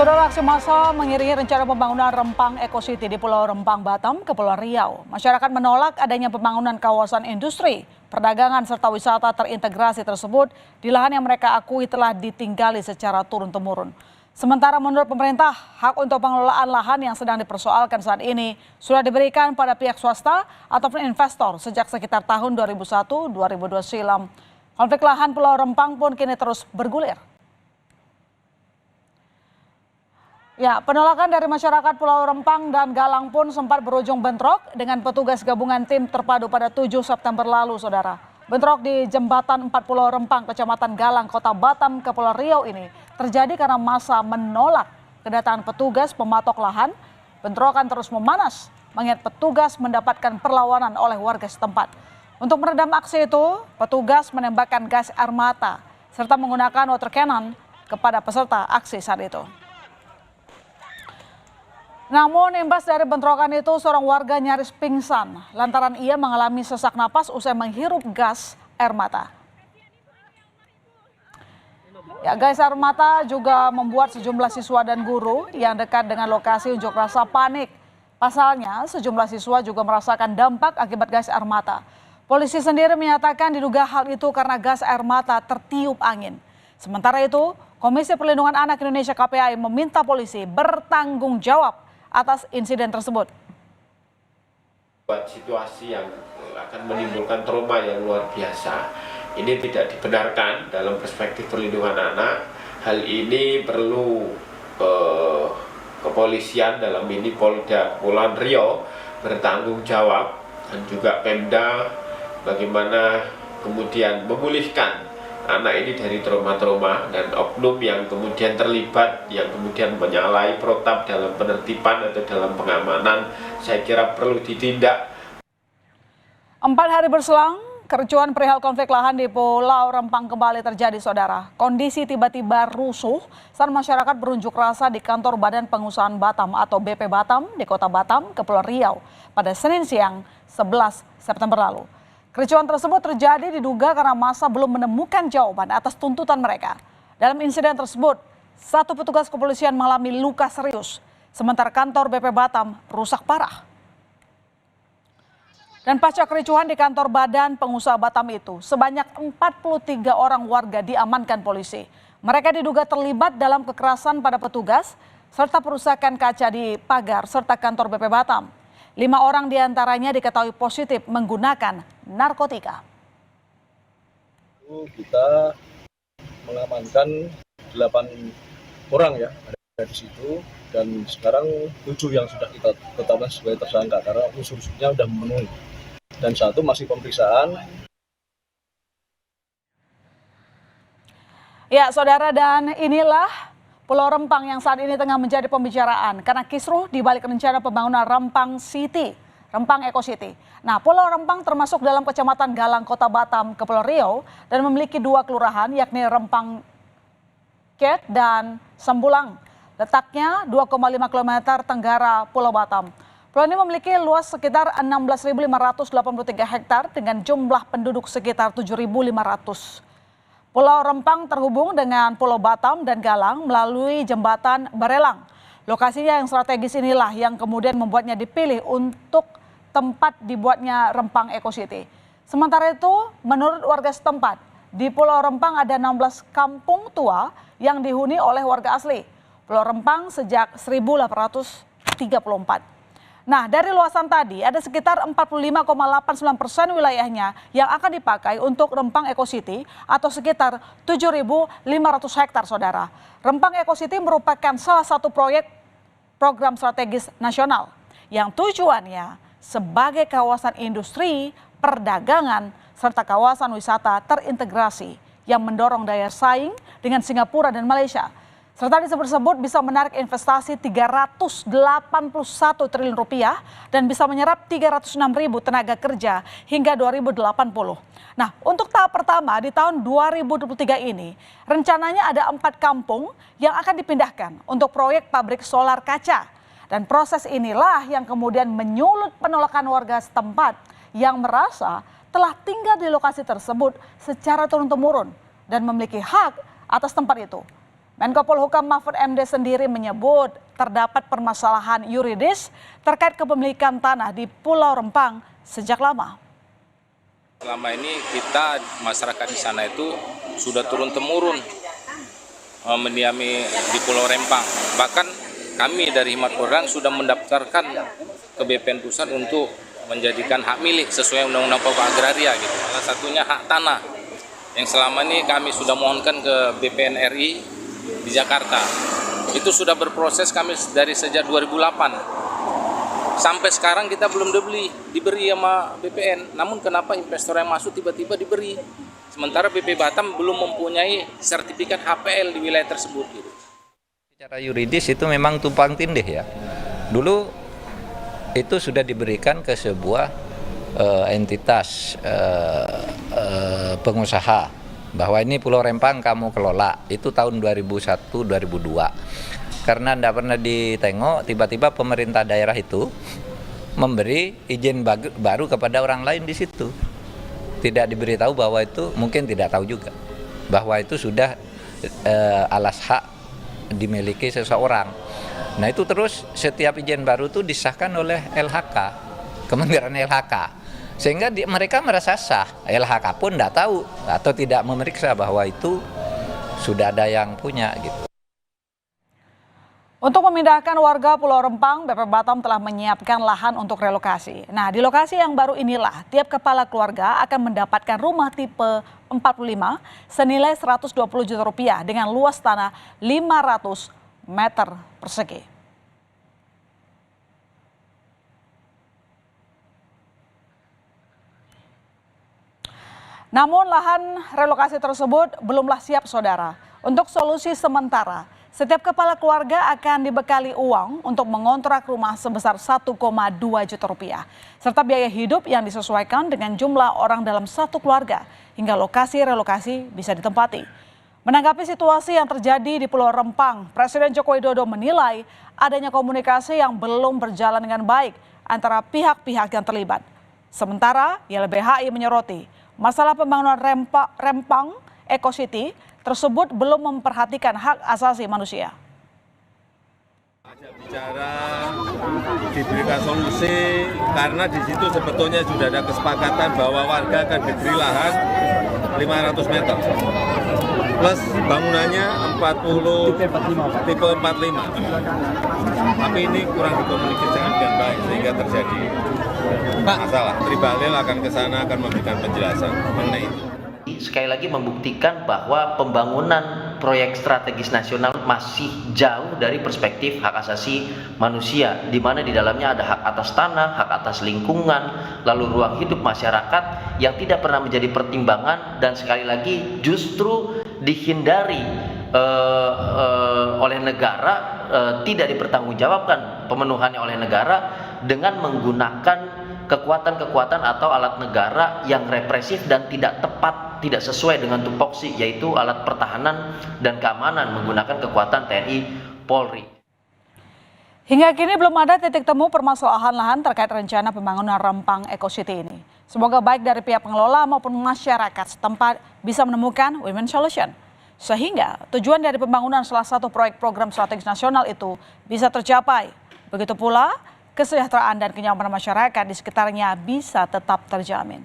Saudara, aksi massa mengiringi rencana pembangunan Rempang Eco City di Pulau Rempang, Batam, Kepulauan Riau. Masyarakat menolak adanya pembangunan kawasan industri, perdagangan serta wisata terintegrasi tersebut di lahan yang mereka akui telah ditinggali secara turun-temurun. Sementara menurut pemerintah, hak untuk pengelolaan lahan yang sedang dipersoalkan saat ini sudah diberikan pada pihak swasta ataupun investor sejak sekitar tahun 2001-2002 silam. Konflik lahan Pulau Rempang pun kini terus bergulir. Ya, penolakan dari masyarakat Pulau Rempang dan Galang pun sempat berujung bentrok dengan petugas gabungan tim terpadu pada 7 September lalu, saudara. Bentrok di Jembatan 4 Pulau Rempang, Kecamatan Galang, Kota Batam, Kepulauan Riau ini terjadi karena massa menolak kedatangan petugas pematok lahan. Bentrokan terus memanas, mengingat petugas mendapatkan perlawanan oleh warga setempat. Untuk meredam aksi itu, petugas menembakkan gas air mata serta menggunakan water cannon kepada peserta aksi saat itu. Namun imbas dari bentrokan itu seorang warga nyaris pingsan lantaran ia mengalami sesak napas usai menghirup gas air mata. Ya, gas air mata juga membuat sejumlah siswa dan guru yang dekat dengan lokasi unjuk rasa panik. Pasalnya sejumlah siswa juga merasakan dampak akibat gas air mata. Polisi sendiri menyatakan diduga hal itu karena gas air mata tertiup angin. Sementara itu, Komisi Perlindungan Anak Indonesia KPAI meminta polisi bertanggung jawab atas insiden tersebut. Buat situasi yang akan menimbulkan trauma yang luar biasa, ini tidak dibenarkan dalam perspektif perlindungan anak. Hal ini perlu kepolisian dalam ini Polda Kepulauan Riau bertanggung jawab dan juga Pemda bagaimana kemudian memulihkan anak ini dari trauma-trauma dan oknum yang kemudian terlibat, yang kemudian menyalahi protap dalam penertiban atau dalam pengamanan, saya kira perlu ditindak. 4 hari berselang, kericuhan perihal konflik lahan di Pulau Rempang kembali terjadi, saudara. Kondisi tiba-tiba rusuh saat masyarakat berunjuk rasa di kantor Badan Pengusahaan Batam atau BP Batam di Kota Batam, Kepulauan Riau pada Senin siang 11 September lalu. Kericuhan tersebut terjadi diduga karena massa belum menemukan jawaban atas tuntutan mereka. Dalam insiden tersebut, satu petugas kepolisian mengalami luka serius, sementara kantor BP Batam rusak parah. Dan pasca kericuhan di kantor Badan Pengusaha Batam itu, sebanyak 43 orang warga diamankan polisi. Mereka diduga terlibat dalam kekerasan pada petugas, serta perusakan kaca di pagar serta kantor BP Batam. 5 orang diantaranya diketahui positif menggunakan narkotika. Kita mengamankan 8 orang ya ada di situ, dan sekarang 7 yang sudah kita tetapkan sebagai tersangka karena unsur-unsurnya sudah memenuhi, dan 1 masih pemeriksaan. Ya, saudara, dan inilah Pulau Rempang yang saat ini tengah menjadi pembicaraan karena kisruh di balik rencana pembangunan Rempang City, Rempang Eco City. Nah, Pulau Rempang termasuk dalam Kecamatan Galang, Kota Batam, Kepulauan Riau dan memiliki 2 kelurahan yakni Rempang Ket dan Sembulang. Letaknya 2,5 km tenggara Pulau Batam. Pulau ini memiliki luas sekitar 16.583 hektar dengan jumlah penduduk sekitar 7.500. Pulau Rempang terhubung dengan Pulau Batam dan Galang melalui jembatan Barelang. Lokasinya yang strategis inilah yang kemudian membuatnya dipilih untuk tempat dibuatnya Rempang Eco City. Sementara itu, menurut warga setempat, di Pulau Rempang ada 16 kampung tua yang dihuni oleh warga asli Pulau Rempang sejak 1834. Nah, dari luasan tadi ada sekitar 45,89% wilayahnya yang akan dipakai untuk Rempang Eco City atau sekitar 7.500 hektar, saudara. Rempang Eco City merupakan salah satu program strategis nasional yang tujuannya sebagai kawasan industri, perdagangan, serta kawasan wisata terintegrasi yang mendorong daya saing dengan Singapura dan Malaysia. Serta disebut-sebut bisa menarik investasi 381 triliun rupiah dan bisa menyerap 306.000 tenaga kerja hingga 2080. Nah, untuk tahap pertama di tahun 2023 ini, rencananya ada 4 kampung yang akan dipindahkan untuk proyek pabrik solar kaca. Dan proses inilah yang kemudian menyulut penolakan warga setempat yang merasa telah tinggal di lokasi tersebut secara turun-temurun dan memiliki hak atas tempat itu. Menko Polhukam Mahfud MD sendiri menyebut terdapat permasalahan yuridis terkait kepemilikan tanah di Pulau Rempang sejak lama. Selama ini kita masyarakat di sana itu sudah turun-temurun mendiami di Pulau Rempang. Bahkan kami dari Himmat Polrang sudah mendaftarkan ke BPN Pusat untuk menjadikan hak milik sesuai Undang-Undang Pokok Agraria gitu. Salah satunya hak tanah yang selama ini kami sudah mohonkan ke BPN RI di Jakarta. Itu sudah berproses kami dari sejak 2008. Sampai sekarang kita belum diberi sama BPN. Namun kenapa investor yang masuk tiba-tiba diberi? Sementara BP Batam belum mempunyai sertifikat HPL di wilayah tersebut. Gitu. Secara yuridis itu memang tumpang tindih ya. Dulu itu sudah diberikan ke sebuah entitas pengusaha bahwa ini Pulau Rempang kamu kelola. Itu tahun 2001-2002. Karena tidak pernah ditengok, tiba-tiba pemerintah daerah itu memberi izin baru kepada orang lain di situ. Tidak diberitahu bahwa itu, mungkin tidak tahu juga, bahwa itu sudah alas hak dimiliki seseorang. Nah itu terus setiap izin baru itu disahkan oleh LHK, Kementerian LHK. Sehingga mereka merasa sah, LHK pun tidak tahu atau tidak memeriksa bahwa itu sudah ada yang punya gitu. Untuk memindahkan warga Pulau Rempang, BP Batam telah menyiapkan lahan untuk relokasi. Nah, di lokasi yang baru inilah, tiap kepala keluarga akan mendapatkan rumah tipe 45 senilai 120 juta rupiah dengan luas tanah 500 meter persegi. Namun lahan relokasi tersebut belumlah siap saudara. Untuk solusi sementara, setiap kepala keluarga akan dibekali uang untuk mengontrak rumah sebesar 1,2 juta rupiah. Serta biaya hidup yang disesuaikan dengan jumlah orang dalam satu keluarga hingga lokasi relokasi bisa ditempati. Menanggapi situasi yang terjadi di Pulau Rempang, Presiden Joko Widodo menilai adanya komunikasi yang belum berjalan dengan baik antara pihak-pihak yang terlibat. Sementara YLBHI menyoroti masalah pembangunan Rempang Eco City tersebut belum memperhatikan hak asasi manusia. Bicara diberikan solusi karena di situ sebetulnya sudah ada kesepakatan bahwa warga akan diberi lahan 500 meter plus bangunannya 40 tipe 45. Tapi ini kurang dikomunikasikan dengan baik sehingga terjadi masalah. Tribalil akan ke sana akan memberikan penjelasan mengenai itu. Sekali lagi membuktikan bahwa pembangunan proyek strategis nasional masih jauh dari perspektif hak asasi manusia, di mana di dalamnya ada hak atas tanah, hak atas lingkungan, lalu ruang hidup masyarakat yang tidak pernah menjadi pertimbangan dan sekali lagi justru dihindari oleh negara, tidak dipertanggungjawabkan pemenuhannya oleh negara dengan menggunakan kekuatan-kekuatan atau alat negara yang represif dan tidak tepat, tidak sesuai dengan tupoksi, yaitu alat pertahanan dan keamanan menggunakan kekuatan TNI Polri. Hingga kini belum ada titik temu permasalahan lahan terkait rencana pembangunan Rempang Eco City ini. Semoga baik dari pihak pengelola maupun masyarakat setempat bisa menemukan win-win solution. Sehingga tujuan dari pembangunan salah satu proyek program strategis nasional itu bisa tercapai. Begitu pula kesejahteraan dan kenyamanan masyarakat di sekitarnya bisa tetap terjamin.